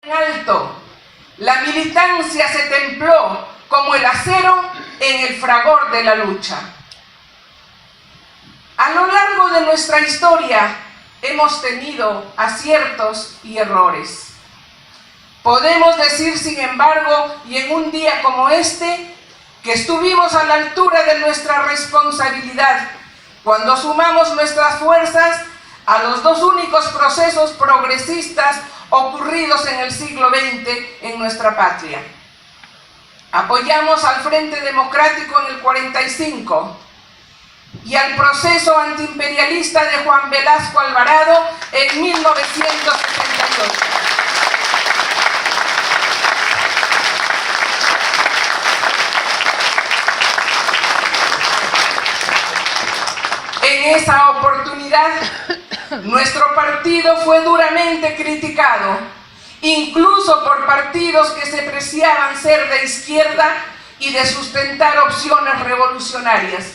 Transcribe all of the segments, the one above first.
en alto, la militancia se templó como el acero en el fragor de la lucha. A lo largo de nuestra historia hemos tenido aciertos y errores. Podemos decir, sin embargo, y en un día como este, que estuvimos a la altura de nuestra responsabilidad cuando sumamos nuestras fuerzas a los dos únicos procesos progresistas ocurridos en el siglo XX en nuestra patria. Apoyamos al Frente Democrático en el 45 y al proceso antiimperialista de Juan Velasco Alvarado en 1978. En esa oportunidad, nuestro partido fue duramente criticado, incluso por partidos que se preciaban ser de izquierda y de sustentar opciones revolucionarias.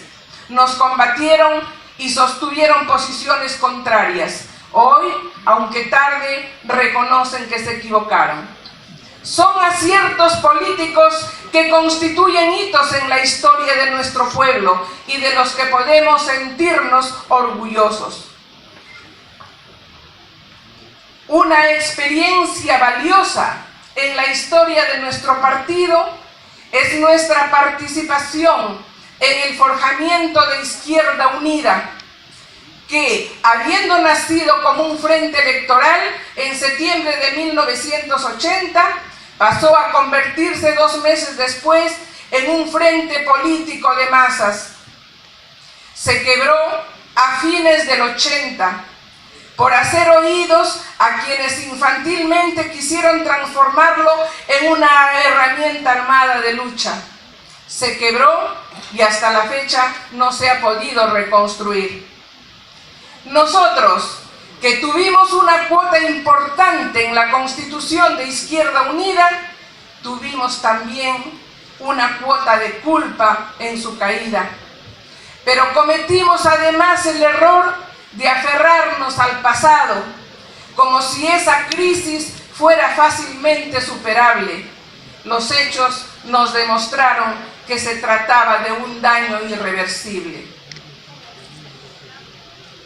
Nos combatieron y sostuvieron posiciones contrarias. Hoy, aunque tarde, reconocen que se equivocaron. Son aciertos políticos que constituyen hitos en la historia de nuestro pueblo y de los que podemos sentirnos orgullosos. Una experiencia valiosa en la historia de nuestro partido es nuestra participación en el forjamiento de Izquierda Unida, que, habiendo nacido como un frente electoral en septiembre de 1980, pasó a convertirse 2 meses después en un frente político de masas. Se quebró a fines del 80 por hacer oídos a quienes infantilmente quisieron transformarlo en una herramienta armada de lucha. Se quebró y hasta la fecha no se ha podido reconstruir. Nosotros, que tuvimos una cuota importante en la Constitución de Izquierda Unida, tuvimos también una cuota de culpa en su caída. Pero cometimos además el error de aferrarnos al pasado, como si esa crisis fuera fácilmente superable. Los hechos nos demostraron que se trataba de un daño irreversible.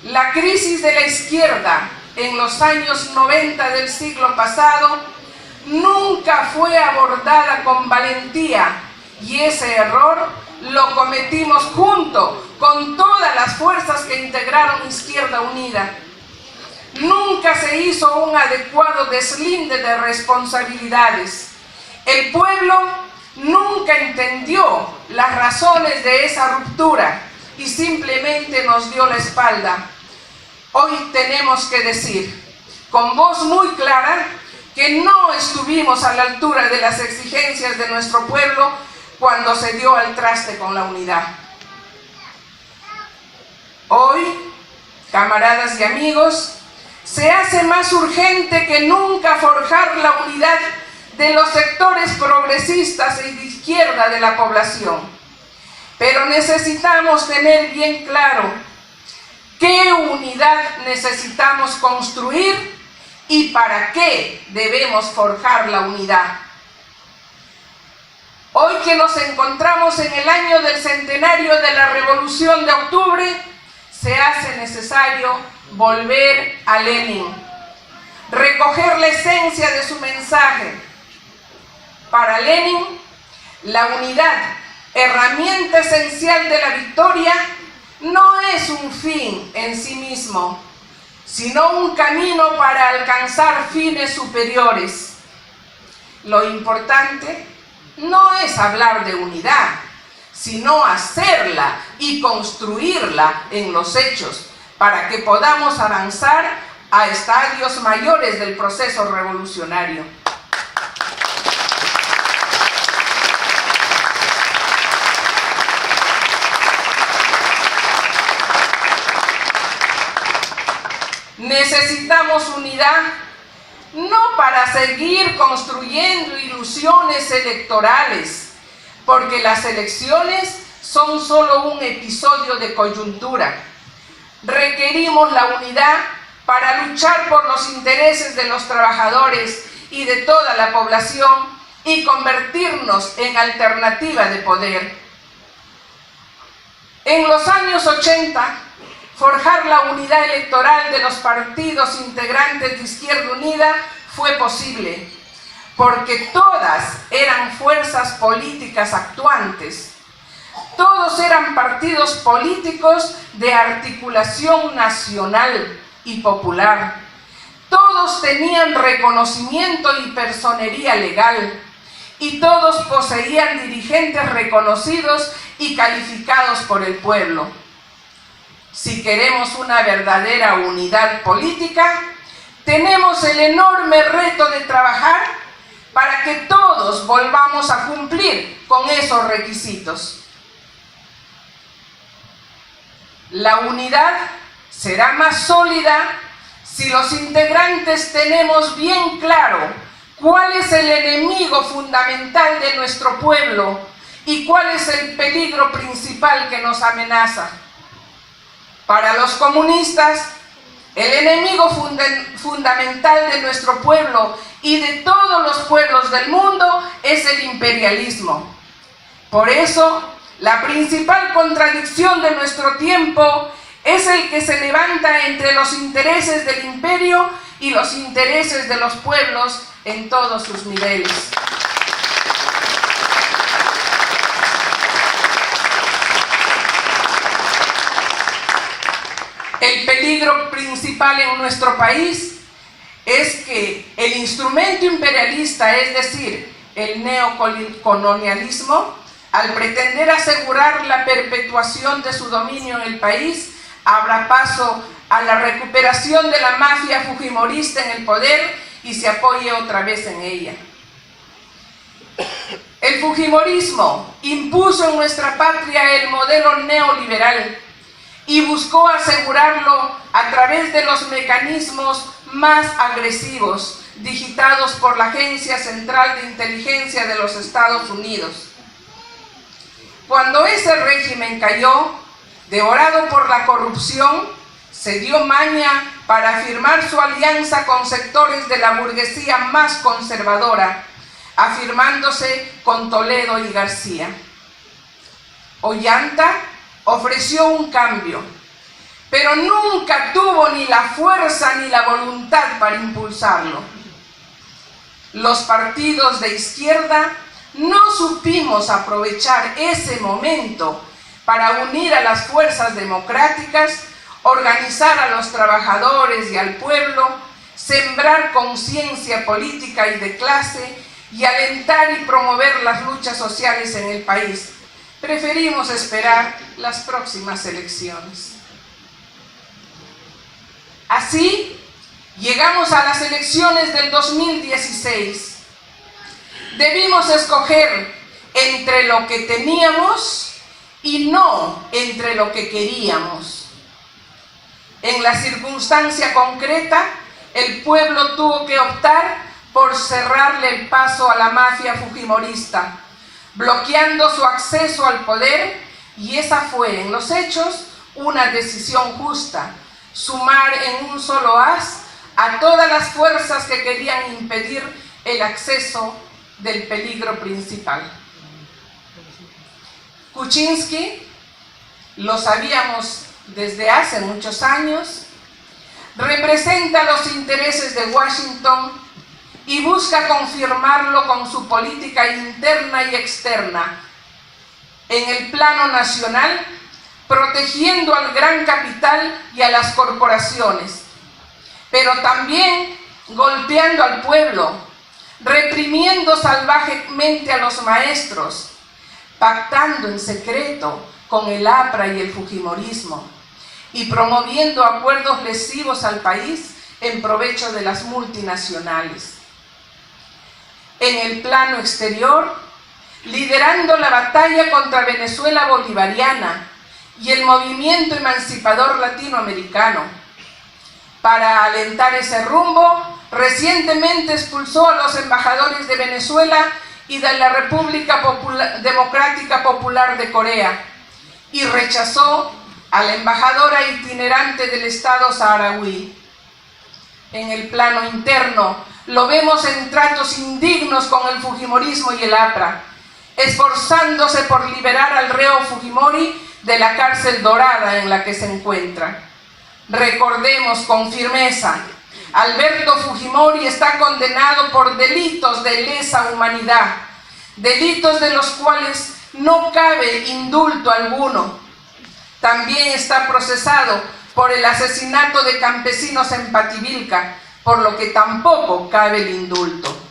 La crisis de la izquierda en los años 90 del siglo pasado nunca fue abordada con valentía, y ese error lo cometimos junto con todas las fuerzas que integraron Izquierda Unida. Nunca se hizo un adecuado deslinde de responsabilidades. El pueblo nunca entendió las razones de esa ruptura y simplemente nos dio la espalda. Hoy tenemos que decir, con voz muy clara, que no estuvimos a la altura de las exigencias de nuestro pueblo cuando se dio al traste con la unidad. Hoy, camaradas y amigos, se hace más urgente que nunca forjar la unidad de los sectores progresistas y de izquierda de la población. Pero necesitamos tener bien claro qué unidad necesitamos construir y para qué debemos forjar la unidad. Hoy que nos encontramos en el año del centenario de la Revolución de Octubre, se hace necesario volver a Lenin, recoger la esencia de su mensaje. Para Lenin, la unidad, herramienta esencial de la victoria, no es un fin en sí mismo, sino un camino para alcanzar fines superiores. Lo importante no es hablar de unidad, sino hacerla y construirla en los hechos, para que podamos avanzar a estadios mayores del proceso revolucionario. Necesitamos unidad no para seguir construyendo ilusiones electorales, porque las elecciones son solo un episodio de coyuntura. Requerimos la unidad para luchar por los intereses de los trabajadores y de toda la población y convertirnos en alternativa de poder. En los años 80, forjar la unidad electoral de los partidos integrantes de Izquierda Unida fue posible, porque todas eran fuerzas políticas actuantes. Todos eran partidos políticos de articulación nacional y popular. Todos tenían reconocimiento y personería legal, y todos poseían dirigentes reconocidos y calificados por el pueblo. Si queremos una verdadera unidad política, tenemos el enorme reto de trabajar para que todos volvamos a cumplir con esos requisitos. La unidad será más sólida si los integrantes tenemos bien claro cuál es el enemigo fundamental de nuestro pueblo y cuál es el peligro principal que nos amenaza. Para los comunistas, el enemigo fundamental de nuestro pueblo y de todos los pueblos del mundo es el imperialismo. Por eso, la principal contradicción de nuestro tiempo es el que se levanta entre los intereses del imperio y los intereses de los pueblos en todos sus niveles. El peligro principal en nuestro país es que el instrumento imperialista, es decir, el neocolonialismo, al pretender asegurar la perpetuación de su dominio en el país, abra paso a la recuperación de la mafia fujimorista en el poder y se apoye otra vez en ella. El fujimorismo impuso en nuestra patria el modelo neoliberal y buscó asegurarlo a través de los mecanismos más agresivos digitados por la Agencia Central de Inteligencia de los Estados Unidos. Cuando ese régimen cayó, devorado por la corrupción, se dio maña para firmar su alianza con sectores de la burguesía más conservadora, afirmándose con Toledo y García. Ollanta ofreció un cambio, pero nunca tuvo ni la fuerza ni la voluntad para impulsarlo. Los partidos de izquierda no supimos aprovechar ese momento para unir a las fuerzas democráticas, organizar a los trabajadores y al pueblo, sembrar conciencia política y de clase y alentar y promover las luchas sociales en el país. Preferimos esperar las próximas elecciones. Así, llegamos a las elecciones del 2016. Debimos escoger entre lo que teníamos y no entre lo que queríamos. En la circunstancia concreta, el pueblo tuvo que optar por cerrarle el paso a la mafia fujimorista, bloqueando su acceso al poder, y esa fue, en los hechos, una decisión justa: sumar en un solo haz a todas las fuerzas que querían impedir el acceso del peligro principal. Kuczynski, lo sabíamos desde hace muchos años, representa los intereses de Washington y busca confirmarlo con su política interna y externa. En el plano nacional, protegiendo al gran capital y a las corporaciones, pero también golpeando al pueblo, reprimiendo salvajemente a los maestros, pactando en secreto con el APRA y el fujimorismo, y promoviendo acuerdos lesivos al país en provecho de las multinacionales. En el plano exterior, liderando la batalla contra Venezuela bolivariana y el movimiento emancipador latinoamericano. Para alentar ese rumbo, recientemente expulsó a los embajadores de Venezuela y de la República Democrática Popular de Corea, y rechazó a la embajadora itinerante del Estado saharaui. En el plano interno, Lo vemos en tratos indignos con el Fujimorismo y el APRA, esforzándose por liberar al reo Fujimori de la cárcel dorada en la que se encuentra. Recordemos con firmeza, Alberto Fujimori está condenado por delitos de lesa humanidad, delitos de los cuales no cabe indulto alguno. También está procesado por el asesinato de campesinos en Pativilca, por lo que tampoco cabe el indulto.